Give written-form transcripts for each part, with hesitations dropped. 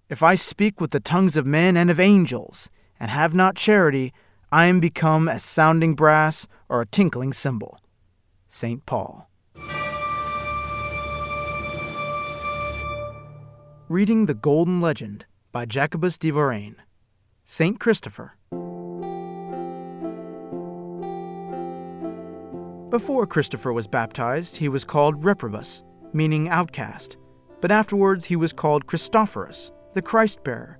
If I speak with the tongues of men and of angels, and have not charity, I am become as sounding brass or a tinkling cymbal. St. Paul. Reading the Golden Legend by Jacobus de Voraigne. St. Christopher. Before Christopher was baptized, he was called Reprobus, meaning outcast, but afterwards he was called Christophorus, the Christ-bearer.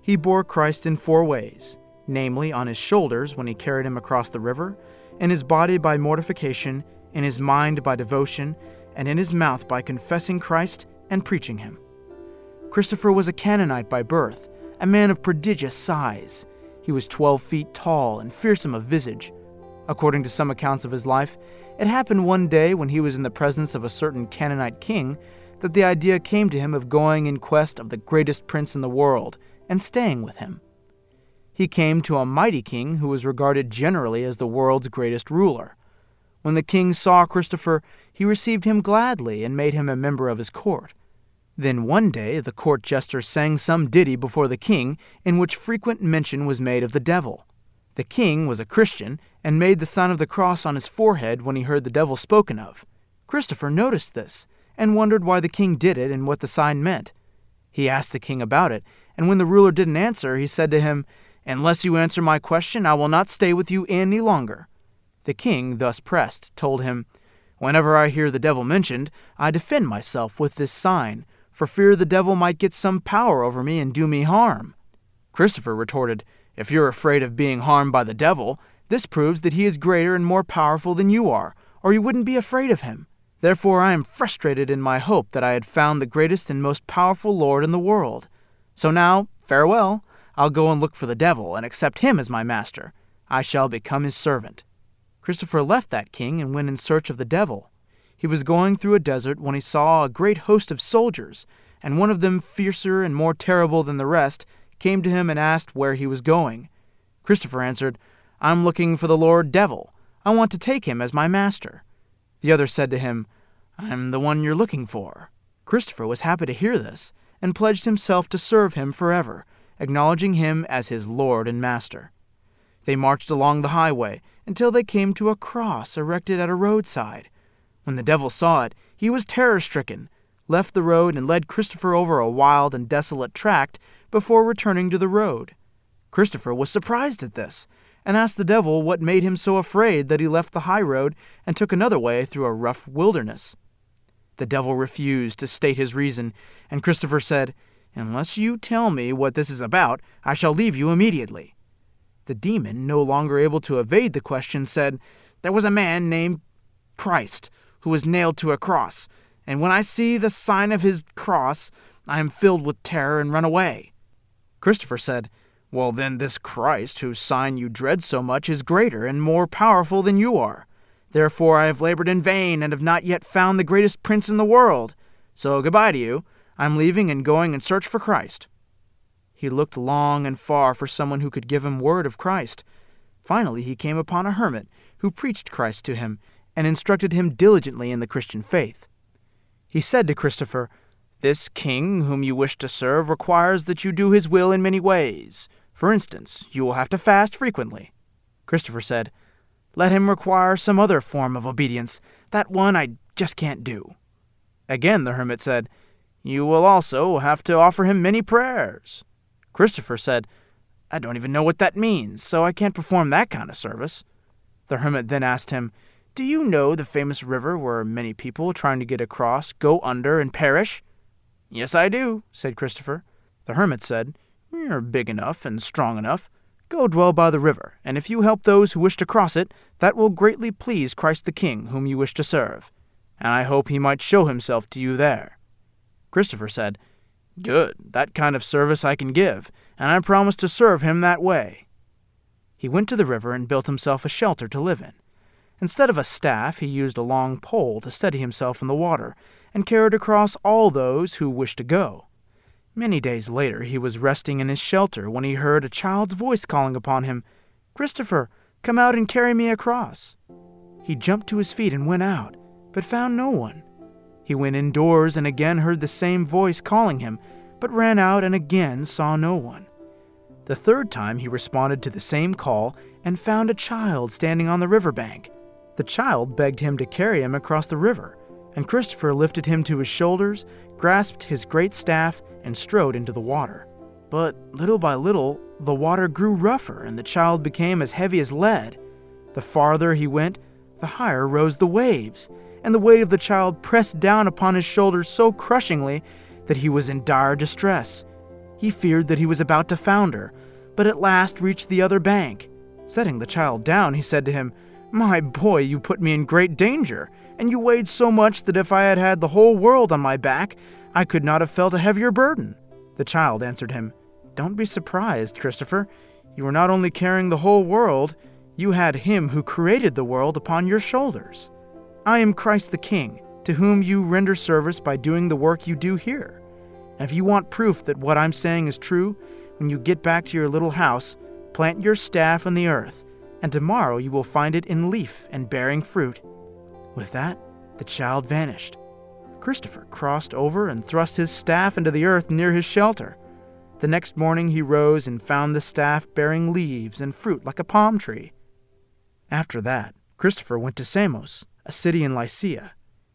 He bore Christ in 4 ways, namely on his shoulders when he carried him across the river, in his body by mortification, in his mind by devotion, and in his mouth by confessing Christ and preaching him. Christopher was a Canaanite by birth, a man of prodigious size. He was 12 feet tall and fearsome of visage. According to some accounts of his life, it happened one day when he was in the presence of a certain Canaanite king that the idea came to him of going in quest of the greatest prince in the world and staying with him. He came to a mighty king who was regarded generally as the world's greatest ruler. When the king saw Christopher, he received him gladly and made him a member of his court. Then one day the court jester sang some ditty before the king in which frequent mention was made of the devil. The king was a Christian and made the sign of the cross on his forehead when he heard the devil spoken of. Christopher noticed this and wondered why the king did it and what the sign meant. He asked the king about it, and when the ruler didn't answer, he said to him, "Unless you answer my question, I will not stay with you any longer." The king, thus pressed, told him, "Whenever I hear the devil mentioned, I defend myself with this sign, for fear the devil might get some power over me and do me harm." Christopher retorted, "If you're afraid of being harmed by the devil, this proves that he is greater and more powerful than you are, or you wouldn't be afraid of him. Therefore I am frustrated in my hope that I had found the greatest and most powerful Lord in the world. So now, farewell. I'll go and look for the devil and accept him as my master. I shall become his servant." Christopher left that king and went in search of the devil. He was going through a desert when he saw a great host of soldiers, and one of them, fiercer and more terrible than the rest, came to him and asked where he was going. Christopher answered, "I'm looking for the Lord Devil. I want to take him as my master." The other said to him, "I'm the one you're looking for." Christopher was happy to hear this, and pledged himself to serve him forever, acknowledging him as his Lord and master. They marched along the highway until they came to a cross erected at a roadside. When the devil saw it, he was terror-stricken, left the road and led Christopher over a wild and desolate tract before returning to the road. Christopher was surprised at this, and asked the devil what made him so afraid that he left the high road and took another way through a rough wilderness. The devil refused to state his reason, and Christopher said, "Unless you tell me what this is about, I shall leave you immediately." The demon, no longer able to evade the question, said, "There was a man named Christ, who was nailed to a cross, and when I see the sign of his cross, I am filled with terror and run away." Christopher said, "Well, then this Christ, whose sign you dread so much, is greater and more powerful than you are. Therefore I have labored in vain and have not yet found the greatest prince in the world. So goodbye to you. I'm leaving and going in search for Christ." He looked long and far for someone who could give him word of Christ. Finally he came upon a hermit who preached Christ to him and instructed him diligently in the Christian faith. He said to Christopher, "This king whom you wish to serve requires that you do his will in many ways. For instance, you will have to fast frequently." Christopher said, "Let him require some other form of obedience. That one I just can't do." Again the hermit said, "You will also have to offer him many prayers." Christopher said, "I don't even know what that means, so I can't perform that kind of service." The hermit then asked him, "Do you know the famous river where many people trying to get across go under and perish?" "Yes, I do," said Christopher. The hermit said, "You're big enough and strong enough. Go dwell by the river, and if you help those who wish to cross it, that will greatly please Christ the King whom you wish to serve. And I hope he might show himself to you there." Christopher said, "Good, that kind of service I can give, and I promise to serve him that way." He went to the river and built himself a shelter to live in. Instead of a staff, he used a long pole to steady himself in the water, and carried across all those who wished to go. Many days later he was resting in his shelter when he heard a child's voice calling upon him, "Christopher, come out and carry me across." He jumped to his feet and went out, but found no one. He went indoors and again heard the same voice calling him, but ran out and again saw no one. The third time he responded to the same call and found a child standing on the riverbank. The child begged him to carry him across the river, and Christopher lifted him to his shoulders, grasped his great staff, and strode into the water. But little by little, the water grew rougher and the child became as heavy as lead. The farther he went, the higher rose the waves, and the weight of the child pressed down upon his shoulders so crushingly that he was in dire distress. He feared that he was about to founder, but at last reached the other bank. Setting the child down, he said to him, "My boy, you put me in great danger, and you weighed so much that if I had had the whole world on my back, I could not have felt a heavier burden." The child answered him, "Don't be surprised, Christopher. You were not only carrying the whole world, you had him who created the world upon your shoulders. I am Christ the King, to whom you render service by doing the work you do here. And if you want proof that what I'm saying is true, when you get back to your little house, plant your staff in the earth, and tomorrow you will find it in leaf and bearing fruit." With that, the child vanished. Christopher crossed over and thrust his staff into the earth near his shelter. The next morning he rose and found the staff bearing leaves and fruit like a palm tree. After that, Christopher went to Samos, a city in Lycia.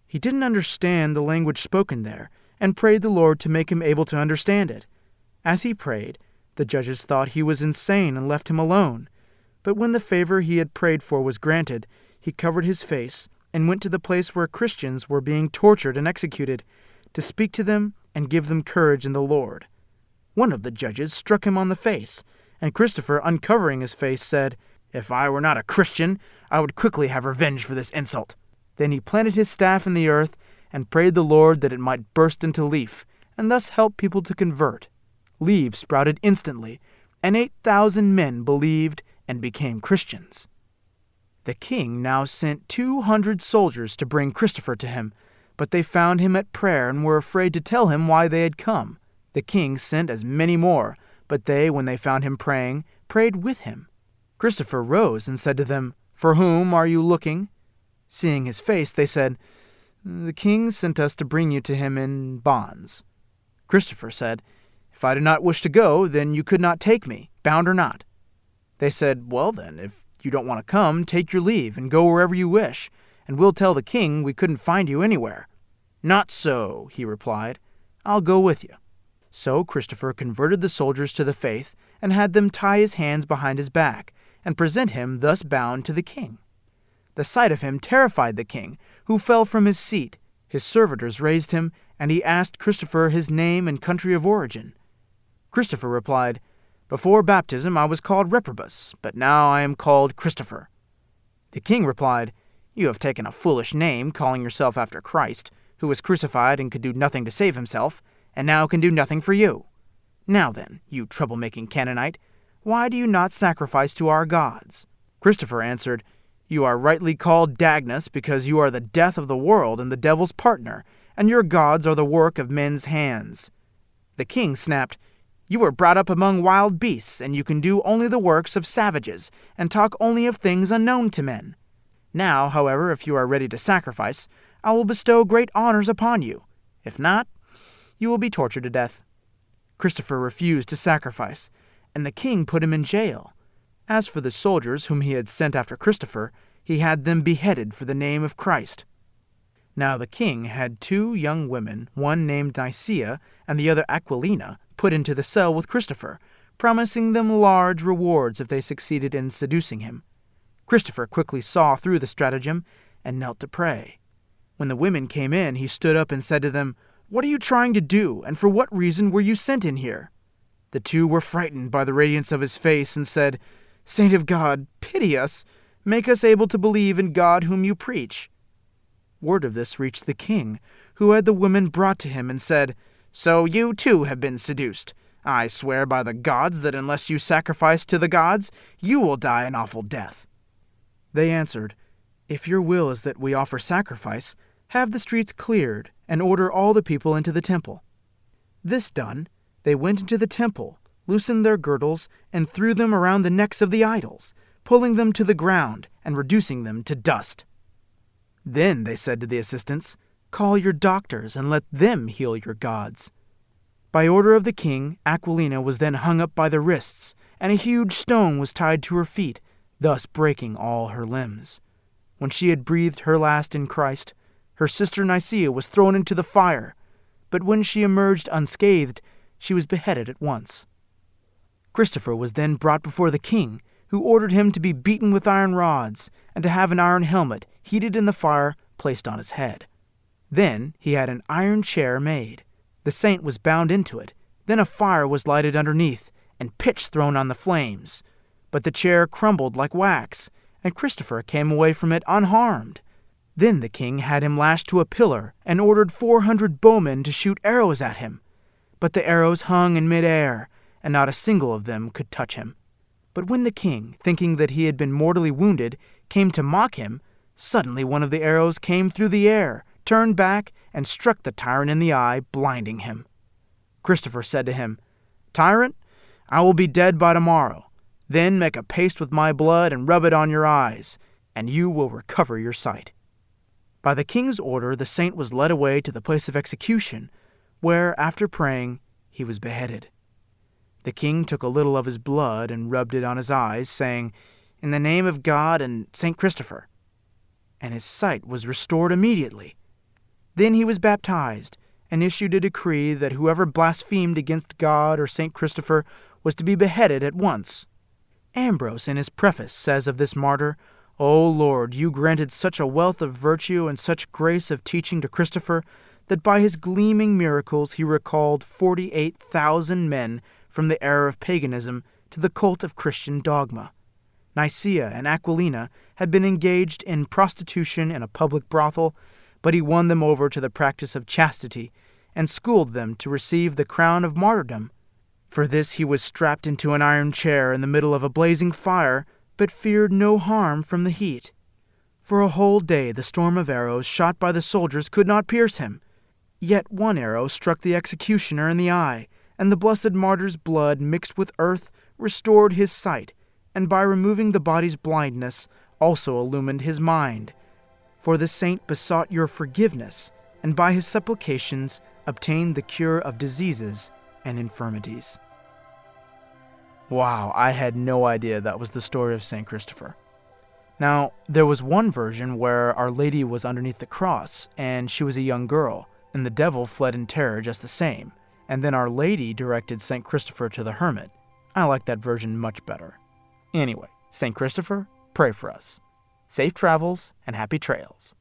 He didn't understand the language spoken there, and prayed the Lord to make him able to understand it. As he prayed, the judges thought he was insane and left him alone. But when the favor he had prayed for was granted, he covered his face and went to the place where Christians were being tortured and executed, to speak to them and give them courage in the Lord. One of the judges struck him on the face, and Christopher, uncovering his face, said, "If I were not a Christian, I would quickly have revenge for this insult." Then he planted his staff in the earth and prayed the Lord that it might burst into leaf, and thus help people to convert. Leaves sprouted instantly, and 8,000 men believed and became Christians. The king now sent 200 soldiers to bring Christopher to him, but they found him at prayer and were afraid to tell him why they had come. The king sent as many more, but they, when they found him praying, prayed with him. Christopher rose and said to them, "For whom are you looking?" Seeing his face, they said, "The king sent us to bring you to him in bonds." Christopher said, "If I do not wish to go, then you could not take me, bound or not." They said, "Well then, if you don't want to come, take your leave and go wherever you wish, and we'll tell the king we couldn't find you anywhere." "Not so," he replied. "I'll go with you." So Christopher converted the soldiers to the faith and had them tie his hands behind his back and present him thus bound to the king. The sight of him terrified the king, who fell from his seat. His servitors raised him, and he asked Christopher his name and country of origin. Christopher replied, "Before baptism I was called Reprobus, but now I am called Christopher." The king replied, "You have taken a foolish name, calling yourself after Christ, who was crucified and could do nothing to save himself, and now can do nothing for you. Now then, you trouble-making Canaanite, why do you not sacrifice to our gods?" Christopher answered, "You are rightly called Dagnus, because you are the death of the world and the devil's partner, and your gods are the work of men's hands." The king snapped, "You were brought up among wild beasts, and you can do only the works of savages, and talk only of things unknown to men. Now, however, if you are ready to sacrifice, I will bestow great honors upon you. If not, you will be tortured to death." Christopher refused to sacrifice, and the king put him in jail. As for the soldiers whom he had sent after Christopher, he had them beheaded for the name of Christ. Now the king had 2 young women, one named Nicaea and the other Aquilina, put into the cell with Christopher, promising them large rewards if they succeeded in seducing him. Christopher quickly saw through the stratagem and knelt to pray. When the women came in, he stood up and said to them, "What are you trying to do, and for what reason were you sent in here?" The 2 were frightened by the radiance of his face and said, "Saint of God, pity us. Make us able to believe in God whom you preach." Word of this reached the king, who had the women brought to him and said, "So you too have been seduced. I swear by the gods that unless you sacrifice to the gods, you will die an awful death." They answered, "If your will is that we offer sacrifice, have the streets cleared and order all the people into the temple." This done, they went into the temple, loosened their girdles, and threw them around the necks of the idols, pulling them to the ground and reducing them to dust. Then they said to the assistants, "Call your doctors and let them heal your gods." By order of the king, Aquilina was then hung up by the wrists, and a huge stone was tied to her feet, thus breaking all her limbs. When she had breathed her last in Christ, her sister Nicaea was thrown into the fire, but when she emerged unscathed, she was beheaded at once. Christopher was then brought before the king, who ordered him to be beaten with iron rods, and to have an iron helmet, heated in the fire, placed on his head. Then he had an iron chair made. The saint was bound into it. Then a fire was lighted underneath, and pitch thrown on the flames. But the chair crumbled like wax, and Christopher came away from it unharmed. Then the king had him lashed to a pillar, and ordered 400 bowmen to shoot arrows at him. But the arrows hung in mid-air, and not a single of them could touch him. But when the king, thinking that he had been mortally wounded, came to mock him, suddenly one of the arrows came through the air, turned back, and struck the tyrant in the eye, blinding him. Christopher said to him, "Tyrant, I will be dead by tomorrow. Then make a paste with my blood and rub it on your eyes, and you will recover your sight." By the king's order, the saint was led away to the place of execution, where, after praying, he was beheaded. The king took a little of his blood and rubbed it on his eyes, saying, "In the name of God and St. Christopher." And his sight was restored immediately. Then he was baptized, and issued a decree that whoever blasphemed against God or St. Christopher was to be beheaded at once. Ambrose, in his preface, says of this martyr, "O Lord, you granted such a wealth of virtue and such grace of teaching to Christopher that by his gleaming miracles he recalled 48,000 men from the error of paganism to the cult of Christian dogma. Nicaea and Aquilina had been engaged in prostitution in a public brothel, but he won them over to the practice of chastity and schooled them to receive the crown of martyrdom. For this he was strapped into an iron chair in the middle of a blazing fire, but feared no harm from the heat. For a whole day the storm of arrows shot by the soldiers could not pierce him. Yet one arrow struck the executioner in the eye, and the blessed martyr's blood mixed with earth restored his sight, and by removing the body's blindness also illumined his mind. For the saint besought your forgiveness, and by his supplications obtained the cure of diseases and infirmities." Wow, I had no idea that was the story of St. Christopher. Now, there was one version where Our Lady was underneath the cross, and she was a young girl, and the devil fled in terror just the same, and then Our Lady directed St. Christopher to the hermit. I like that version much better. Anyway, St. Christopher, pray for us. Safe travels and happy trails.